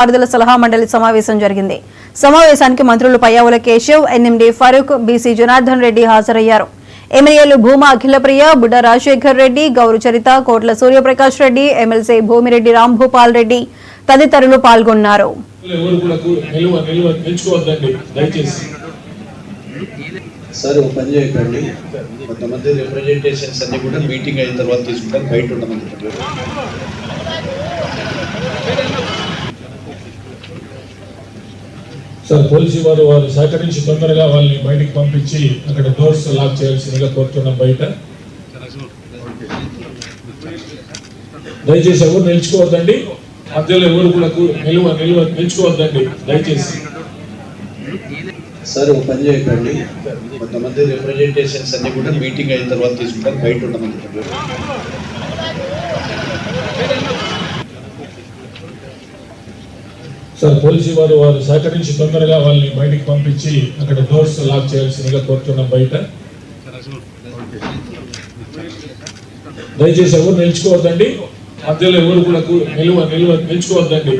పారుదల సలహా మండలి సమావేశం జరిగింది. సమావేశానికి మంత్రులు పయ్యావుల కేశవ్, ఎన్ఎండి ఫరూక్, బీసీ జనార్దన్ రెడ్డి హాజరయ్యారు. ఎమ్మెల్యేలు భూమా అఖిలప్రియ, బుడ్డ రాజశేఖర్ రెడ్డి, గౌరు చరిత, కోట్ల సూర్యప్రకాష్ రెడ్డి, ఎమ్మెల్సీ భూమిరెడ్డి రాంభూపాల్ రెడ్డి తదితరులు పాల్గొన్నారు. సార్ ఒక పని చేయకండి, కొంతమంది రిప్రజెంటేషన్స్ అన్ని కూడా మీటింగ్ అయిన తర్వాత తీసుకుంటాం, బయట ఉండమని. సార్ పోలీసు వారు సహకరించి తొందరగా వాళ్ళని బయటికి పంపించి అక్కడ డోర్స్ లాక్ చేయాల్సిందిగా కోరుతున్నాం. బయట దయచేసి ఎవరు నిలుచుకోవద్దండి, మధ్యలో ఎవరు కూడా నిలుచుకోవద్దండి దయచేసి. సార్ ఒక పని చేయకండి, కొంతమంది రిప్రజెంటేషన్స్ అన్ని కూడా మీటింగ్ అయిన తర్వాత తీసుకుంటాం, బయట ఉండమని. సార్ పోలీసు వారు సహకరించి తొందరగా వాళ్ళని బయటికి పంపించి అక్కడ డోర్స్ లాక్ చేయాల్సిందిగా కోరుతున్నాం. బయట దయచేసి ఎవరు నిలుచుకోవద్దండి, మధ్యలో ఎవరు కూడా నిలుచుకోవద్దండి.